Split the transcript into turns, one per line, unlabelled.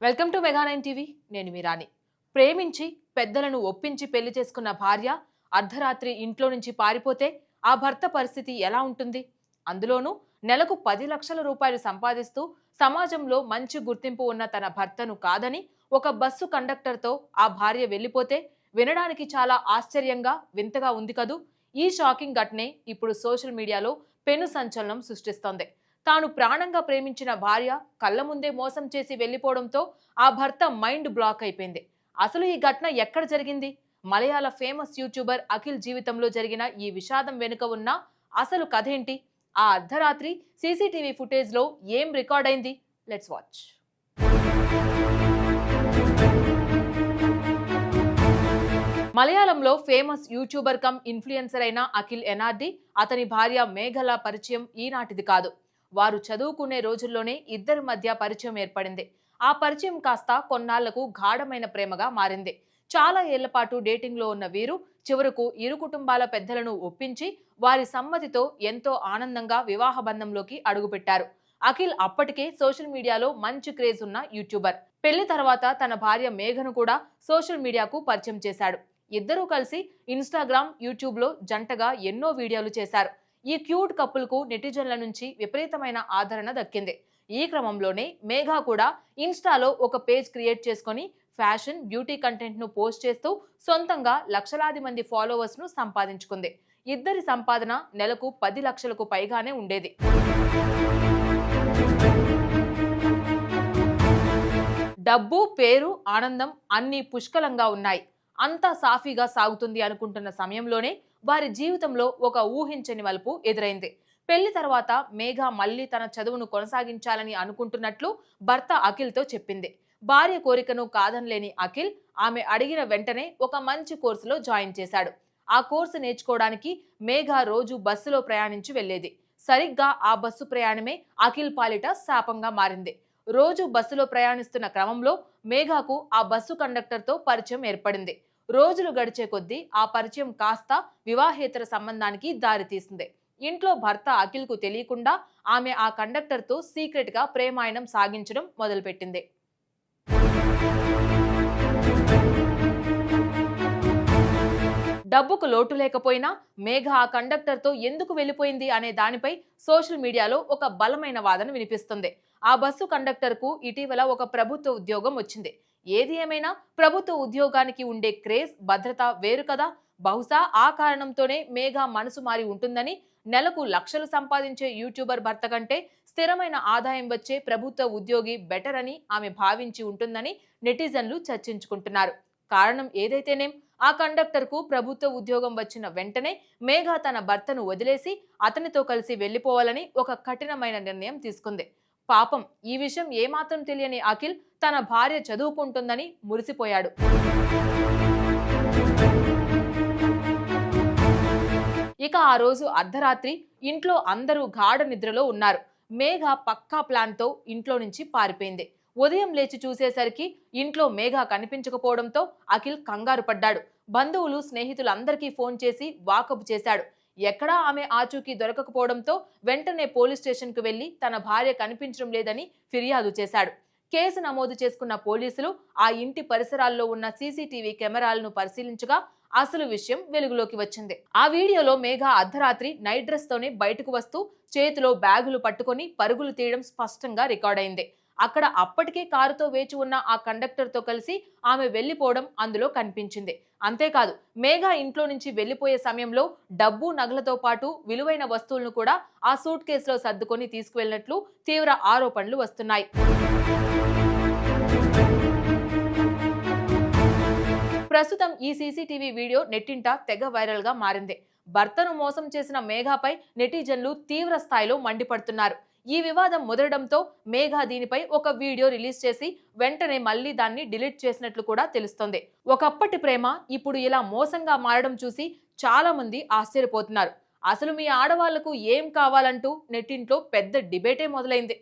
Welcome to మెగా9 TV. నేను మీ రాణి. ప్రేమించి పెద్దలను ఒప్పించి పెళ్లి చేసుకున్న భార్య అర్ధరాత్రి ఇంట్లో నుంచి పారిపోతే ఆ భర్త పరిస్థితి ఎలా ఉంటుంది? అందులోనూ నెలకు 10 లక్షల రూపాయలు సంపాదిస్తూ సమాజంలో మంచి గుర్తింపు ఉన్న తన భర్తను కాదని ఒక బస్సు కండక్టర్తో ఆ భార్య వెళ్లిపోతే వినడానికి చాలా ఆశ్చర్యంగా వింతగా ఉంది కదూ. ఈ షాకింగ్ ఘటనే ఇప్పుడు సోషల్ మీడియాలో పెను సంచలనం సృష్టిస్తోంది. తాను ప్రాణంగా ప్రేమించిన భార్య కళ్ళ ముందే మోసం చేసి వెళ్లిపోవడంతో ఆ భర్త మైండ్ బ్లాక్ అయిపోయింది. అసలు ఈ ఘటన ఎక్కడ జరిగింది? మలయాళ ఫేమస్ యూట్యూబర్ అఖిల్ జీవితంలో జరిగిన ఈ విషాదం వెనుక ఉన్న అసలు కథేంటి? ఆ అర్ధరాత్రి సీసీటీవీ ఫుటేజ్ లో ఏం రికార్డ్ అయింది? Let's watch. మలయాళంలో ఫేమస్ యూట్యూబర్ కమ్ ఇన్ఫ్లుయెన్సర్ అయిన అఖిల్ ఎన్ఆర్డి, అతని భార్య మేఘల పరిచయం ఈనాటిది కాదు. వారు చదువుకునే రోజుల్లోనే ఇద్దరి మధ్య పరిచయం ఏర్పడింది. ఆ పరిచయం కాస్త కొన్నాళ్లకు గాఢమైన ప్రేమగా మారింది. చాలా ఏళ్ల పాటు డేటింగ్ లో ఉన్న వీరు చివరకు ఇరు కుటుంబాల పెద్దలను ఒప్పించి వారి సమ్మతితో ఎంతో ఆనందంగా వివాహ బంధంలోకి అడుగుపెట్టారు. అఖిల్ అప్పటికే సోషల్ మీడియాలో మంచి క్రేజ్ ఉన్న యూట్యూబర్. పెళ్లి తర్వాత తన భార్య మేఘను కూడా సోషల్ మీడియాకు పరిచయం చేశాడు. ఇద్దరూ కలిసి ఇన్స్టాగ్రామ్, యూట్యూబ్ లో జంటగా ఎన్నో వీడియోలు చేశారు. ఈ క్యూట్ కపుల్ కు నెటిజన్ల నుంచి విపరీతమైన ఆదరణ దక్కింది. ఈ క్రమంలోనే మేఘా కూడా ఇన్స్టాలో ఒక పేజ్ క్రియేట్ చేసుకుని ఫ్యాషన్, బ్యూటీ కంటెంట్ ను పోస్ట్ చేస్తూ సొంతంగా లక్షలాది మంది ఫాలోవర్స్ ను సంపాదించుకుంది. ఇద్దరి సంపాదన నెలకు 10 లక్షలకు పైగానే ఉండేది. డబ్బు, పేరు, ఆనందం అన్ని పుష్కలంగా ఉన్నాయి. అంతా సాఫీగా సాగుతుంది అనుకుంటున్న సమయంలోనే వారి జీవితంలో ఒక ఊహించని మలుపు ఎదురైంది. పెళ్లి తర్వాత మేఘ మళ్లీ తన చదువును కొనసాగించాలని అనుకుంటున్నట్లు భర్త అఖిల్ తో చెప్పింది. భార్య కోరికను కాదనలేని అఖిల్ ఆమె అడిగిన వెంటనే ఒక మంచి కోర్సులో జాయిన్ చేశాడు. ఆ కోర్సు నేర్చుకోవడానికి మేఘ రోజు బస్సులో ప్రయాణించి వెళ్లేది. సరిగ్గా ఆ బస్సు ప్రయాణమే అఖిల్ పాలిట శాపంగా మారింది. రోజు బస్సులో ప్రయాణిస్తున్న క్రమంలో మేఘాకు ఆ బస్సు కండక్టర్తో పరిచయం ఏర్పడింది. రోజులు గడిచే కొద్దీ ఆ పరిచయం కాస్త వివాహేతర సంబంధానికి దారితీసింది. ఇంట్లో భర్త అఖిల్ కు తెలియకుండా ఆమె ఆ కండక్టర్తో సీక్రెట్ గా ప్రేమాయణం సాగించడం మొదలుపెట్టింది. డబ్బుకు లోటు లేకపోయినా మేఘ ఆ కండక్టర్తో ఎందుకు వెళ్లిపోయింది అనే దానిపై సోషల్ మీడియాలో ఒక బలమైన వాదన వినిపిస్తుంది. ఆ బస్సు కండక్టర్ కు ఇటీవల ఒక ప్రభుత్వ ఉద్యోగం వచ్చింది. ఏది ఏమైనా ప్రభుత్వ ఉద్యోగానికి ఉండే క్రేజ్, భద్రత వేరు కదా. బహుశా ఆ కారణంతోనే మేఘ మనసు మారి ఉంటుందని, నెలకు లక్షలు సంపాదించే యూట్యూబర్ భర్త కంటే స్థిరమైన ఆదాయం వచ్చే ప్రభుత్వ ఉద్యోగి బెటర్ అని ఆమె భావించి ఉంటుందని నెటిజన్లు చర్చించుకుంటున్నారు. కారణం ఏదైతేనేం ఆ కండక్టర్ కు ప్రభుత్వ ఉద్యోగం వచ్చిన వెంటనే మేఘ తన భర్తను వదిలేసి అతనితో కలిసి వెళ్లిపోవాలని ఒక కఠినమైన నిర్ణయం తీసుకుంది. పాపం ఈ విషయం ఏమాత్రం తెలియని అఖిల్ తన భార్య చదువుకుంటుందని మురిసిపోయాడు. ఇక ఆ రోజు అర్ధరాత్రి ఇంట్లో అందరూ గాఢ నిద్రలో ఉన్నారు. మేఘ పక్కా ప్లాన్ తో ఇంట్లో నుంచి పారిపోయింది. ఉదయం లేచి చూసేసరికి ఇంట్లో మేఘ కనిపించకపోవడంతో అఖిల్ కంగారు పడ్డాడు. బంధువులు, స్నేహితులందరికీ ఫోన్ చేసి వాకబు చేశాడు. ఎక్కడా ఆమె ఆచూకీ దొరకకపోవడంతో వెంటనే పోలీస్ స్టేషన్ కు వెళ్లి తన భార్య కనిపించడం లేదని ఫిర్యాదు చేశాడు. కేసు నమోదు చేసుకున్న పోలీసులు ఆ ఇంటి పరిసరాల్లో ఉన్న సీసీటీవీ కెమెరాలను పరిశీలించగా అసలు విషయం వెలుగులోకి వచ్చింది. ఆ వీడియోలో మేఘ అర్ధరాత్రి నైట్ డ్రెస్ తోనే బయటకు వస్తూ చేతిలో బ్యాగులు పట్టుకొని పరుగులు తీయడం స్పష్టంగా రికార్డ్ అయింది. అక్కడ అప్పటికే కారుతో వేచి ఉన్న ఆ కండక్టర్ తో కలిసి ఆమె వెళ్లిపోవడం అందులో కనిపించింది. అంతేకాదు, మేఘ ఇంట్లో నుంచి వెళ్లిపోయే సమయంలో డబ్బు, నగలతో పాటు విలువైన వస్తువులను కూడా ఆ సూట్ కేసులో సర్దుకొని తీసుకువెళ్లినట్లు తీవ్ర ఆరోపణలు వస్తున్నాయి. ప్రస్తుతం ఈ సీసీటీవీ వీడియో నెట్టింట తెగ వైరల్ గా మారింది. భర్తను మోసం చేసిన మేఘాపై నెటిజన్లు తీవ్ర స్థాయిలో మండిపడుతున్నారు. ఈ వివాదం ముదరడంతో మేఘ దీనిపై ఒక వీడియో రిలీజ్ చేసి వెంటనే మళ్లీ దాన్ని డిలీట్ చేసినట్లు కూడా తెలుస్తోంది. ఒకప్పటి ప్రేమ ఇప్పుడు ఇలా మోసంగా మారడం చూసి చాలా మంది ఆశ్చర్యపోతున్నారు. అసలు మీ ఆడవాళ్లకు ఏం కావాలంటూ నెట్టింట్లో పెద్ద డిబేటే మొదలైంది.